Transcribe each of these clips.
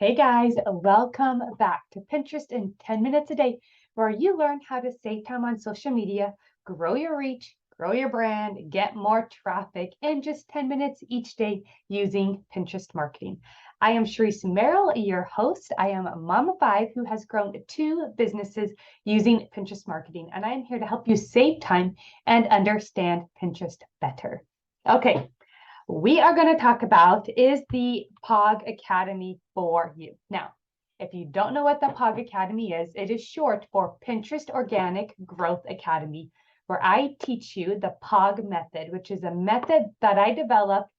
Hey guys, welcome back to Pinterest in 10 minutes a day, where you learn how to save time on social media, grow your reach, grow your brand, get more traffic in just 10 minutes each day using Pinterest marketing. I am Sharice Merrill, your host. I am a mom of five who has grown two businesses using Pinterest marketing, and I am here to help you save time and understand Pinterest better. Okay, we are going to talk about is the POG Academy for you. Now, if you don't know what the POG Academy is, it is short for Pinterest Organic Growth Academy, where I teach you the POG method, which is a method that I developed.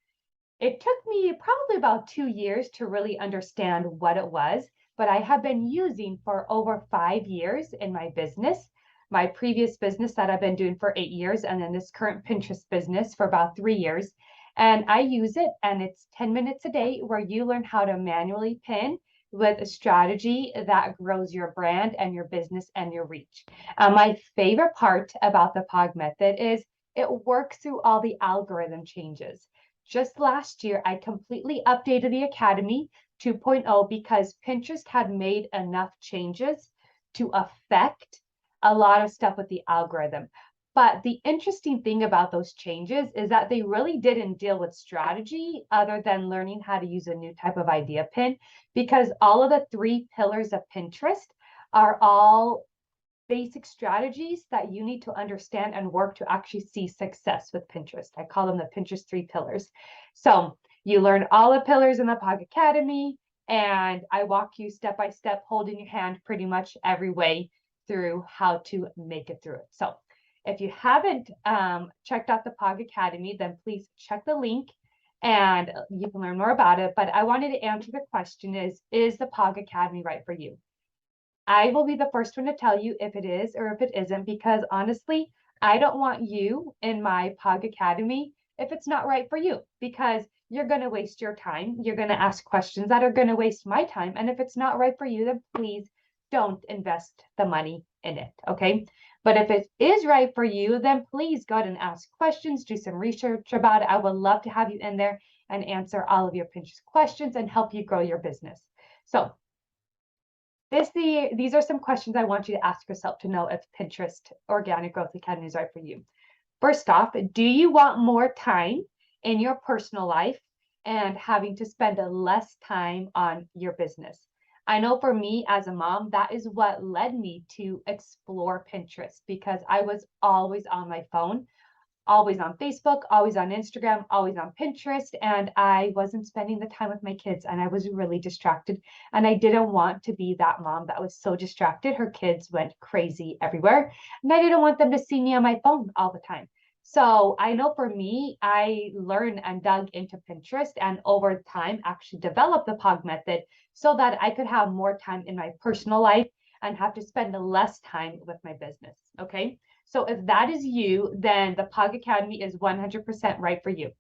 It took me probably about 2 years to really understand what it was, but I have been using for over 5 years in my business. My previous business that I've been doing for 8 years, and then this current Pinterest business for about 3 years. And I use it, and it's 10 minutes a day where you learn how to manually pin with a strategy that grows your brand and your business and your reach. My favorite part about the POG method is it works through all the algorithm changes. Just last year, I completely updated the Academy 2.0 because Pinterest had made enough changes to affect a lot of stuff with the algorithm. But the interesting thing about those changes is that they really didn't deal with strategy other than learning how to use a new type of idea pin, because all of the three pillars of Pinterest are all basic strategies that you need to understand and work to actually see success with Pinterest. I call them the Pinterest three pillars. So you learn all the pillars in the POG Academy, and I walk you step by step, holding your hand pretty much every way through how to make it through it. So if you haven't checked out the POG Academy, then please check the link and you can learn more about it. But I wanted to answer the question is the POG Academy right for you? I will be the first one to tell you if it is or if it isn't, because honestly, I don't want you in my POG Academy if it's not right for you, because you're going to waste your time. You're going to ask questions that are going to waste my time. And if it's not right for you, then please don't invest the money in it. Okay. But if it is right for you, then please go ahead and ask questions, do some research about it. I would love to have you in there and answer all of your Pinterest questions and help you grow your business. So these are some questions I want you to ask yourself to know if Pinterest Organic Growth Academy is right for you. First off, do you want more time in your personal life and having to spend less time on your business? I know for me as a mom, that is what led me to explore Pinterest, because I was always on my phone, always on Facebook, always on Instagram, always on Pinterest, and I wasn't spending the time with my kids, and I was really distracted, and I didn't want to be that mom that was so distracted her kids went crazy everywhere, and I didn't want them to see me on my phone all the time. So I know for me, I learned and dug into Pinterest, and over time actually developed the POG method so that I could have more time in my personal life and have to spend less time with my business. Okay. So if that is you, then the POG Academy is 100% right for you.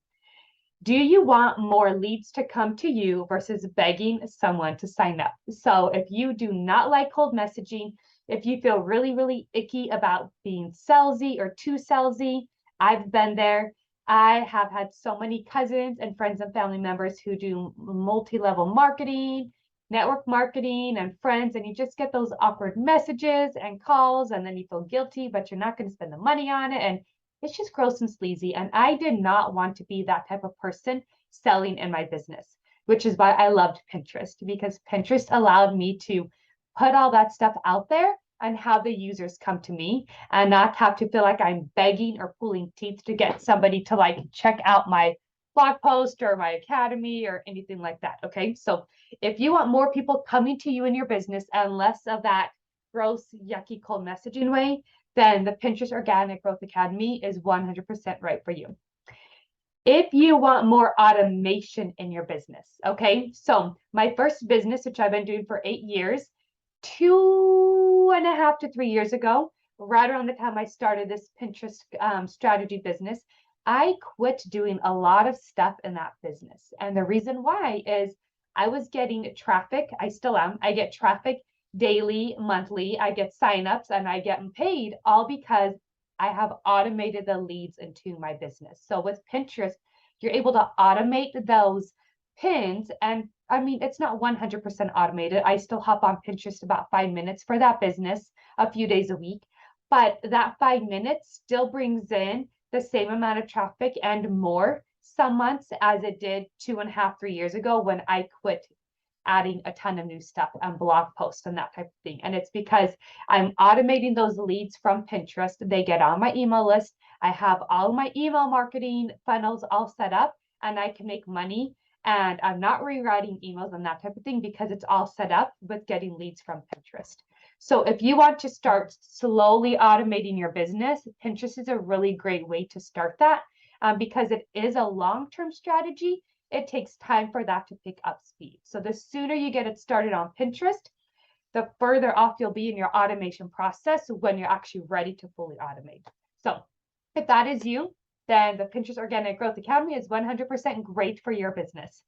Do you want more leads to come to you versus begging someone to sign up? So if you do not like cold messaging, if you feel really, really icky about being salesy or too salesy, I've been there. I have had so many cousins and friends and family members who do multi-level marketing, network marketing, and friends, and you just get those awkward messages and calls, and then you feel guilty, but you're not going to spend the money on it. And it's just gross and sleazy. And I did not want to be that type of person selling in my business, which is why I loved Pinterest, because Pinterest allowed me to put all that stuff out there and have the users come to me and not have to feel like I'm begging or pulling teeth to get somebody to like check out my blog post or my academy or anything like that. Okay. So if you want more people coming to you in your business and less of that gross, yucky, cold messaging way, then the Pinterest Organic Growth Academy is 100% right for you. If you want more automation in your business, okay? So my first business, which I've been doing for 8 years, 2.5 to 3 years ago, right around the time I started this Pinterest strategy business, I quit doing a lot of stuff in that business. And the reason why is I was getting traffic. I still am. I get traffic daily, monthly. I get signups and I get paid all because I have automated the leads into my business. So with Pinterest, you're able to automate those pins, and I mean, it's not 100% automated. I still hop on Pinterest about 5 minutes for that business a few days a week, but that 5 minutes still brings in the same amount of traffic and more some months as it did 2.5, 3 years ago when I quit adding a ton of new stuff and blog posts and that type of thing. And it's because I'm automating those leads from Pinterest. They get on my email list. I have all my email marketing funnels all set up, and I can make money. And I'm not rewriting emails and that type of thing because it's all set up with getting leads from Pinterest. So if you want to start slowly automating your business, Pinterest is a really great way to start that, because it is a long-term strategy. It takes time for that to pick up speed. So the sooner you get it started on Pinterest, the further off you'll be in your automation process when you're actually ready to fully automate. So if that is you, then the Pinterest Organic Growth Academy is 100% great for your business.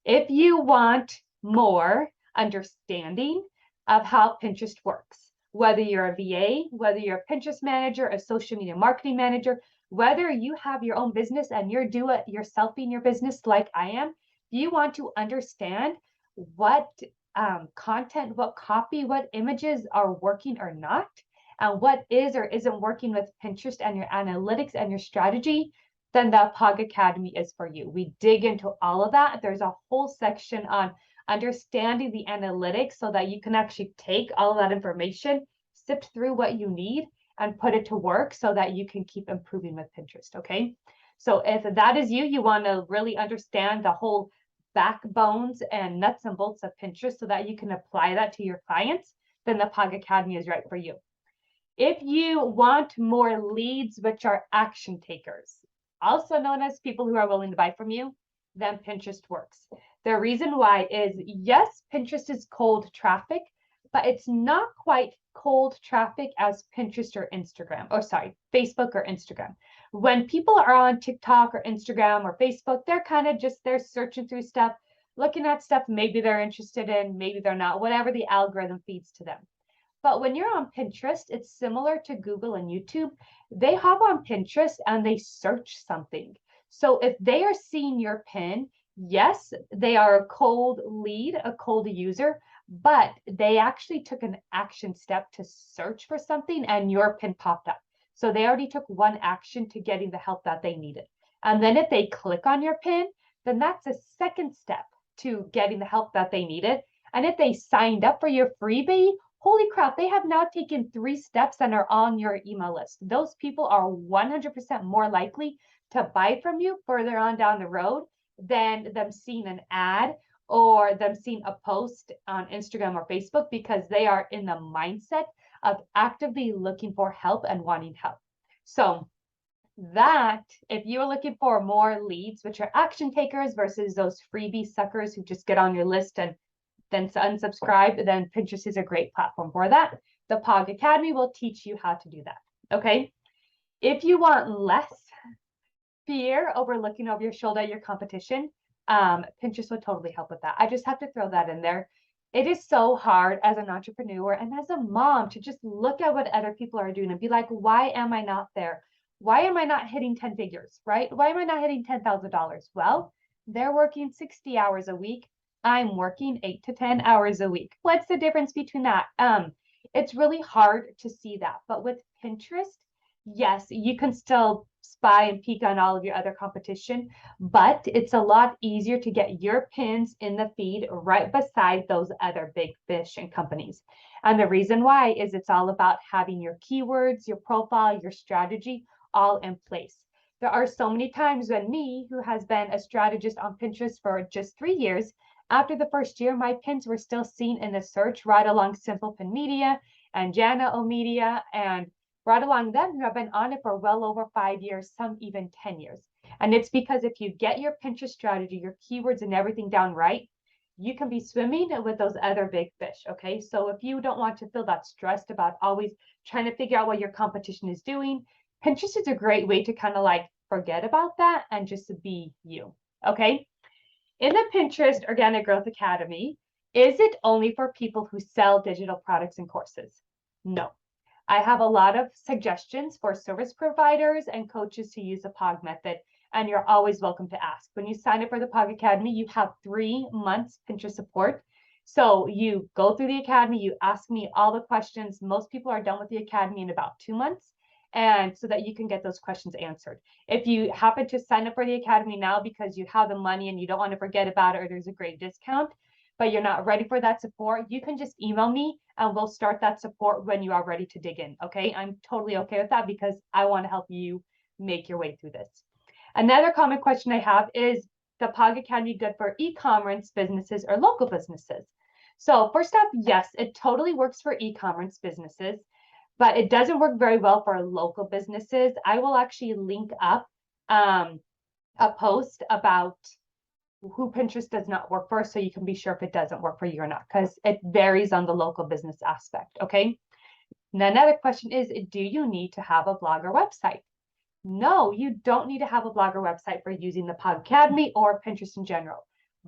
If you want more understanding of how Pinterest works, whether you're a VA, whether you're a Pinterest manager, a social media marketing manager, whether you have your own business and you're do-it-yourself in your business like I am, you want to understand what content, what copy, what images are working or not, and what is or isn't working with Pinterest and your analytics and your strategy, then the POG Academy is for you. We dig into all of that. There's a whole section on understanding the analytics so that you can actually take all of that information, sift through what you need, and put it to work so that you can keep improving with Pinterest, okay? So if that is you, you want to really understand the whole backbones and nuts and bolts of Pinterest so that you can apply that to your clients, then the POG Academy is right for you. If you want more leads, which are action takers, also known as people who are willing to buy from you, then Pinterest works. The reason why is, yes, Pinterest is cold traffic, but it's not quite cold traffic as Pinterest or Instagram, or sorry, Facebook or Instagram. When people are on TikTok or Instagram or Facebook, they're kind of just, they're searching through stuff, looking at stuff maybe they're interested in, maybe they're not, whatever the algorithm feeds to them. But when you're on Pinterest, it's similar to Google and YouTube. They hop on Pinterest and they search something. So if they are seeing your pin, yes, they are a cold lead, a cold user, but they actually took an action step to search for something and your pin popped up. So they already took one action to getting the help that they needed. And then if they click on your pin, then that's a second step to getting the help that they needed. And if they signed up for your freebie, holy crap, they have now taken 3 steps and are on your email list. Those people are 100% more likely to buy from you further on down the road than them seeing an ad or them seeing a post on Instagram or Facebook, because they are in the mindset of actively looking for help and wanting help. So that, if you're looking for more leads, which are action takers versus those freebie suckers who just get on your list and then unsubscribe, then Pinterest is a great platform for that. The POG Academy will teach you how to do that, okay? If you want less fear over looking over your shoulder at your competition, Pinterest would totally help with that. I just have to throw that in there. It is so hard as an entrepreneur and as a mom to just look at what other people are doing and be like, why am I not there? Why am I not hitting 10 figures, right? Why am I not hitting $10,000? Well, they're working 60 hours a week. I'm working 8 to 10 hours a week. What's the difference between that? It's really hard to see that. But with Pinterest, yes, you can still spy and peek on all of your other competition, but it's a lot easier to get your pins in the feed right beside those other big fish and companies. And the reason why is it's all about having your keywords, your profile, your strategy all in place. There are so many times when me, who has been a strategist on Pinterest for just 3 years, after the first year, my pins were still seen in the search right along Simple Pin Media and Jana O Media, and right along them who have been on it for well over 5 years, some even 10 years. And it's because if you get your Pinterest strategy, your keywords and everything down right, you can be swimming with those other big fish, okay? So if you don't want to feel that stressed about always trying to figure out what your competition is doing, Pinterest is a great way to kind of like forget about that and just be you, okay? In the Pinterest Organic Growth Academy, is it only for people who sell digital products and courses? No. I have a lot of suggestions for service providers and coaches to use the POG method. and you're always welcome to ask. When you sign up for the POG Academy, you have 3 months Pinterest support. So you go through the academy, you ask me all the questions. Most people are done with the academy in about 2 months, and so that you can get those questions answered. If you happen to sign up for the academy now because you have the money and you don't want to forget about it, or there's a great discount, but you're not ready for that support, you can just email me and we'll start that support when you are ready to dig in. Okay, I'm totally okay with that because I want to help you make your way through this. Another common question I have is the POG Academy good for e-commerce businesses or local businesses? So first off, yes, it totally works for e-commerce businesses, but it doesn't work very well for local businesses. I will actually link up a post about who Pinterest does not work for, so you can be sure if it doesn't work for you or not, because it varies on the local business aspect, okay? Now, another question is, do you need to have a blog or website? No, you don't need to have a blog or website for using the POG Academy or Pinterest in general.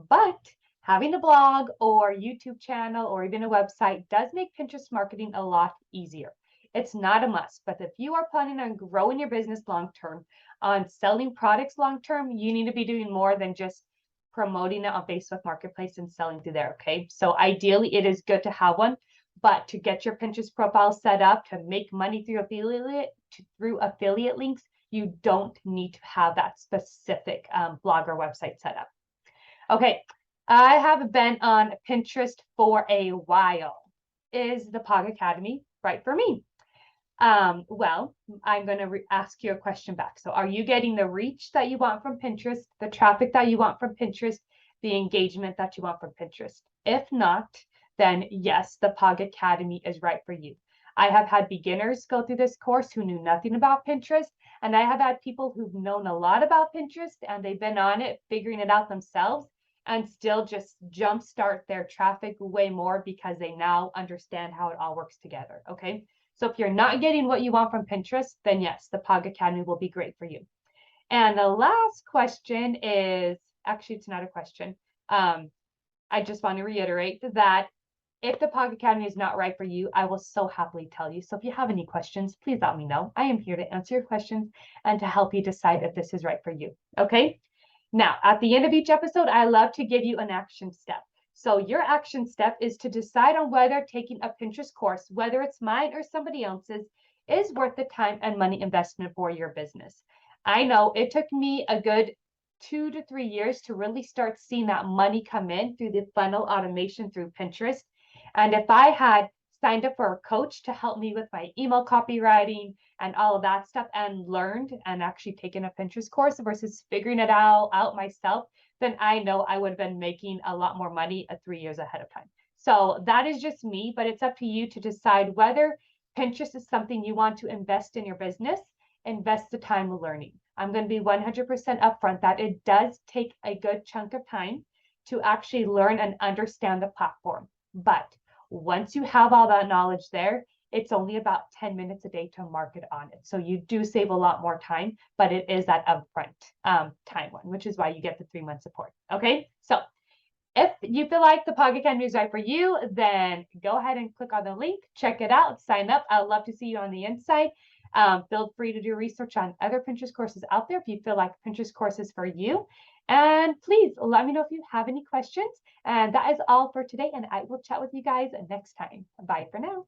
But having a blog or YouTube channel or even a website does make Pinterest marketing a lot easier. It's not a must, but if you are planning on growing your business long term, on selling products long term, you need to be doing more than just promoting it on Facebook Marketplace and selling through there, okay? So ideally, it is good to have one, but to get your Pinterest profile set up to make money through affiliate links, you don't need to have that specific blog or website set up. Okay, I have been on Pinterest for a while. Is the POG Academy right for me? Well, I'm going to ask you a question back. So are you getting the reach that you want from Pinterest, the traffic that you want from Pinterest, the engagement that you want from Pinterest? If not, then yes, the POG Academy is right for you. I have had beginners go through this course who knew nothing about Pinterest, and I have had people who've known a lot about Pinterest and they've been on it, figuring it out themselves, and still just jumpstart their traffic way more because they now understand how it all works together, okay? So if you're not getting what you want from Pinterest, then yes, the POG Academy will be great for you. And the last question is, actually, it's not a question. I just want to reiterate that if the POG Academy is not right for you, I will so happily tell you. So if you have any questions, please let me know. I am here to answer your questions and to help you decide if this is right for you, okay? Now, at the end of each episode, I love to give you an action step. So your action step is to decide on whether taking a Pinterest course, whether it's mine or somebody else's, is worth the time and money investment for your business. I know it took me a good 2 to 3 years to really start seeing that money come in through the funnel automation through Pinterest. And if I had signed up for a coach to help me with my email copywriting and all of that stuff and learned and actually taken a Pinterest course versus figuring it out myself, then I know I would have been making a lot more money 3 years ahead of time. So that is just me, but it's up to you to decide whether Pinterest is something you want to invest in your business, invest the time of learning. I'm going to be 100% upfront that it does take a good chunk of time to actually learn and understand the platform. But once you have all that knowledge there, it's only about 10 minutes a day to market on it. So you do save a lot more time, but it is that upfront time one, which is why you get the 3-month support. Okay, so if you feel like the POG Academy is right for you, then go ahead and click on the link, check it out, sign up. I'd love to see you on the inside. Feel free to do research on other Pinterest courses out there if you feel like Pinterest course is for you. And please let me know if you have any questions. And that is all for today. And I will chat with you guys next time. Bye for now.